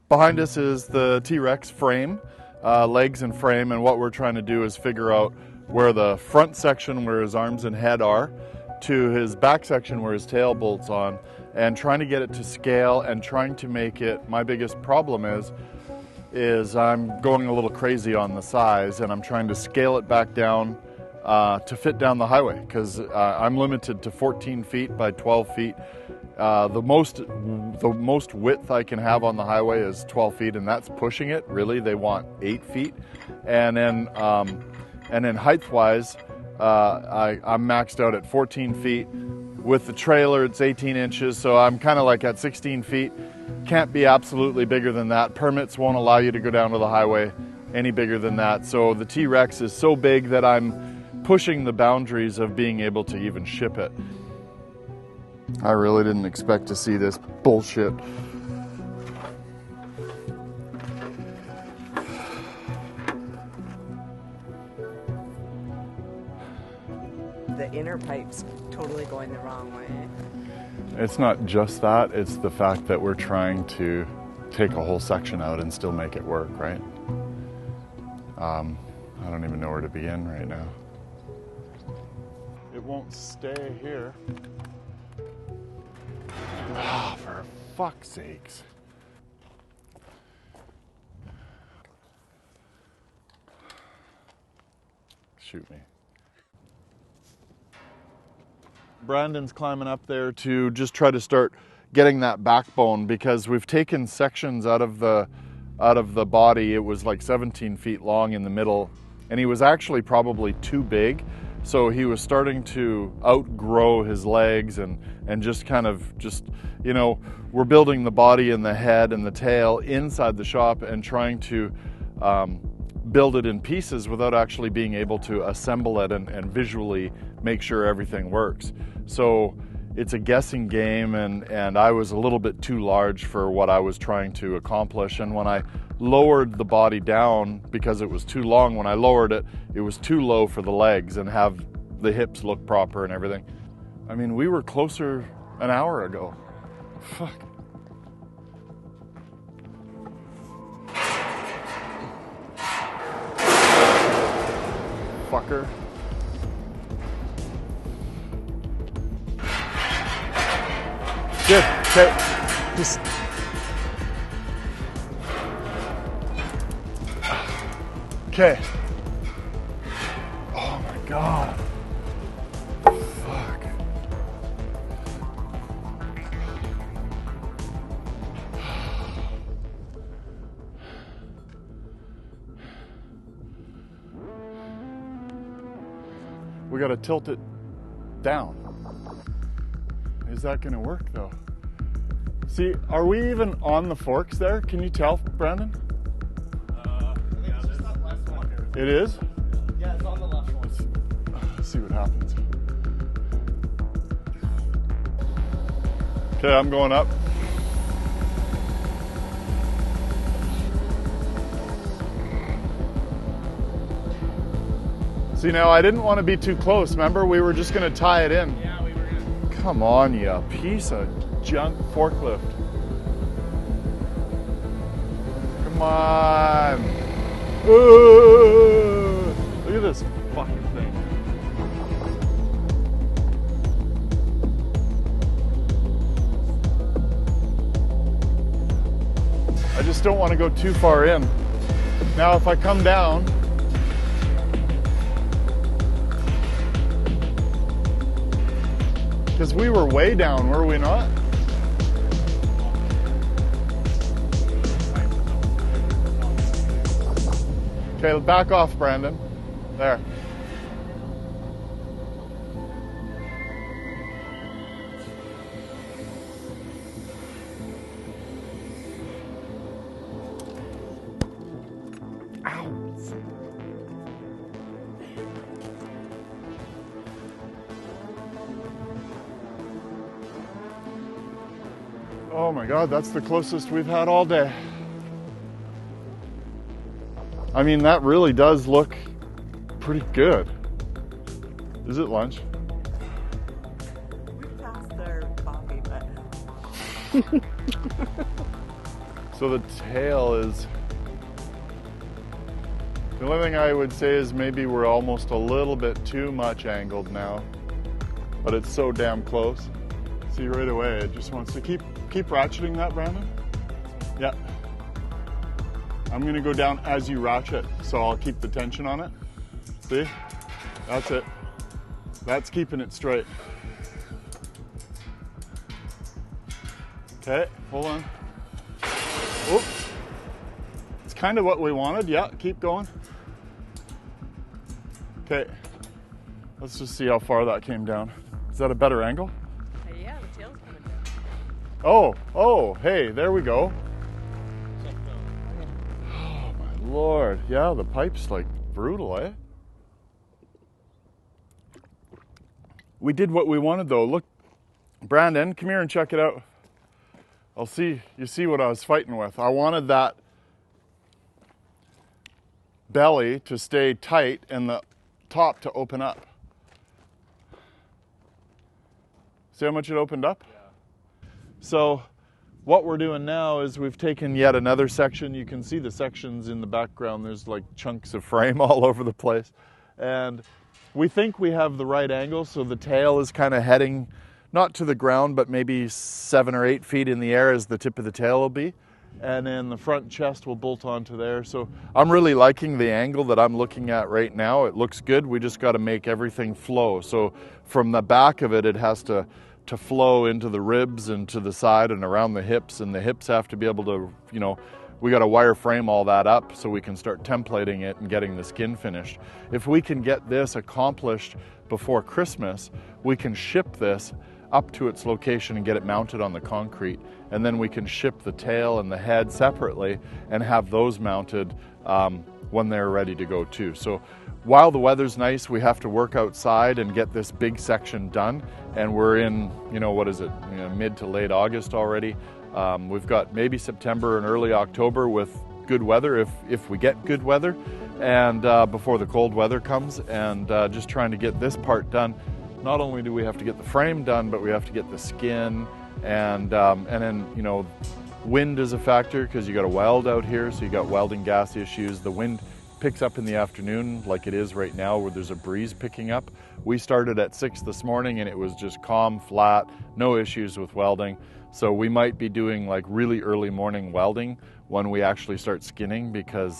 Behind us is the T-Rex frame, legs and frame, and what we're trying to do is figure out where the front section where his arms and head are to his back section where his tail bolts on, and trying to get it to scale and trying to make it, my biggest problem is I'm going a little crazy on the size, and I'm trying to scale it back down to fit down the highway, because I'm limited to 14 feet by 12 feet. The most width I can have on the highway is 12 feet, and that's pushing it. Really, they want 8 feet. And then height-wise, I'm maxed out at 14 feet. With the trailer, it's 18 inches, so I'm kind of like at 16 feet. Can't be absolutely bigger than that. Permits won't allow you to go down to the highway any bigger than that. So the T-Rex is so big that I'm pushing the boundaries of being able to even ship it. I really didn't expect to see this bullshit. The inner pipe's totally going the wrong way. It's not just that, it's the fact that we're trying to take a whole section out and still make it work, right? I don't even know where to begin right now. It won't stay here. Ah, for fuck's sakes. Shoot me. Brandon's climbing up there to just try to start getting that backbone, because we've taken sections out of the body. It was like 17 feet long in the middle, and he was actually probably too big. So he was starting to outgrow his legs and just kind of you know, we're building the body and the head and the tail inside the shop and trying to build it in pieces without actually being able to assemble it and visually make sure everything works. So it's a guessing game, and I was a little bit too large for what I was trying to accomplish. And when I lowered the body down, because it was too long, when I lowered it, it was too low for the legs and have the hips look proper and everything. I mean, we were closer an hour ago. Fuck. Fucker. Good. Okay. Just. Okay. Oh my God. Fuck. We gotta tilt it down. Is that gonna work though? See, are we even on the forks there? Can you tell, Brandon? Yeah, it's just that left one here. It is? Yeah, it's on the left one. Let's see what happens. Okay, I'm going up. See, now I didn't want to be too close. Remember, we were just going to tie it in. Yeah, we were gonna. Come on, you piece of junk forklift. Come on. Ooh, look at this fucking thing. I just don't want to go too far in. Now, if I come down, because we were way down, were we not? Okay, back off, Brandon. There. Ow. Oh my God, that's the closest we've had all day. I mean, that really does look pretty good. Is it lunch? We passed our coffee, but So the tail is, the only thing I would say is maybe we're almost a little bit too much angled now, but it's so damn close. See right away, it just wants to keep ratcheting that, Brandon. Yeah. I'm gonna go down as you ratchet, so I'll keep the tension on it. See? That's it. That's keeping it straight. Okay, hold on. Oop. It's kind of what we wanted. Yeah, keep going. Okay, let's just see how far that came down. Is that a better angle? Yeah, the tail's coming down. Oh, hey, there we go. Oh my Lord, yeah, the pipe's like brutal, eh? We did what we wanted though. Look, Brandon, come here and check it out. You see what I was fighting with. I wanted that belly to stay tight and the top to open up. See how much it opened up? Yeah. So what we're doing now is we've taken yet another section. You can see the sections in the background. There's like chunks of frame all over the place. And we think we have the right angle, so the tail is kind of heading not to the ground, but maybe 7 or 8 feet in the air as the tip of the tail will be. And then the front chest will bolt onto there. So I'm really liking the angle that I'm looking at right now. It looks good. We just got to make everything flow. So from the back of it, it has to flow into the ribs and to the side and around the hips. And the hips have to be able to, you know, we got to wireframe all that up so we can start templating it and getting the skin finished. If we can get this accomplished before Christmas, we can ship this up to its location and get it mounted on the concrete, and then we can ship the tail and the head separately and have those mounted when they're ready to go too. So while the weather's nice, we have to work outside and get this big section done, and we're in, you know, what is it, mid to late August already. We've got maybe September and early October with good weather, if we get good weather, and before the cold weather comes, and just trying to get this part done. Not only do we have to get the frame done, but we have to get the skin, and then, you know, wind is a factor because you got to weld out here, so you got welding gas issues. The wind picks up in the afternoon like it is right now, where there's a breeze picking up. We started at 6 this morning and it was just calm, flat, no issues with welding. So we might be doing like really early morning welding when we actually start skinning, because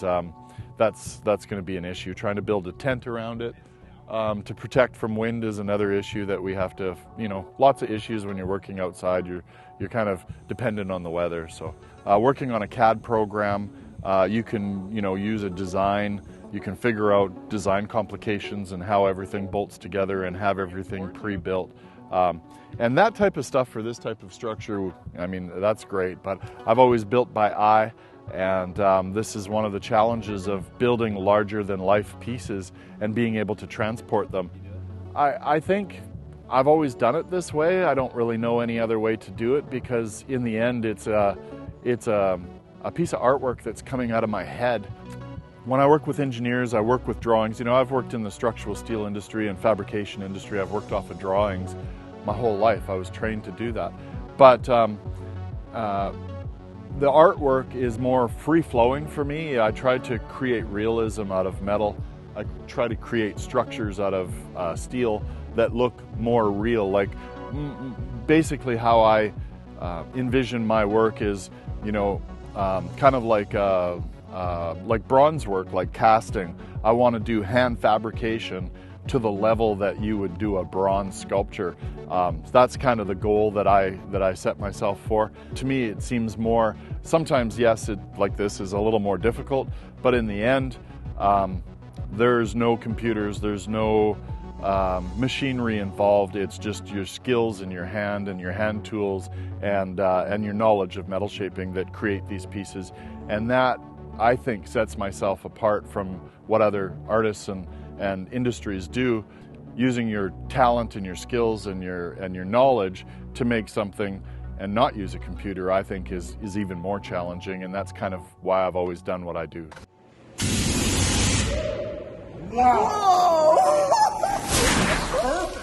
that's going to be an issue. Trying to build a tent around it to protect from wind is another issue that we have to, you know, lots of issues when you're working outside. You're kind of dependent on the weather. So working on a CAD program, you can, you know, use a design. You can figure out design complications and how everything bolts together and have everything pre-built. And that type of stuff for this type of structure, I mean, that's great, but I've always built by eye, and this is one of the challenges of building larger than life pieces and being able to transport them. I think I've always done it this way. I don't really know any other way to do it, because in the end it's a piece of artwork that's coming out of my head. When I work with engineers, I work with drawings. You know, I've worked in the structural steel industry and fabrication industry. I've worked off of drawings my whole life. I was trained to do that. But the artwork is more free-flowing for me. I try to create realism out of metal. I try to create structures out of steel that look more real. Like basically how I envision my work is, you know, kind of like bronze work, like casting. I want to do hand fabrication to the level that you would do a bronze sculpture. That's kind of the goal that I set myself for. To me, it seems more, sometimes yes, like this is a little more difficult, but in the end, there's no computers, there's no machinery involved. It's just your skills and your hand tools and your knowledge of metal shaping that create these pieces. And that, I think, sets myself apart from what other artists and industries do, using your talent and your skills and your knowledge to make something and not use a computer. I think is even more challenging, and that's kind of why I've always done what I do. Wow! Whoa! Perfect!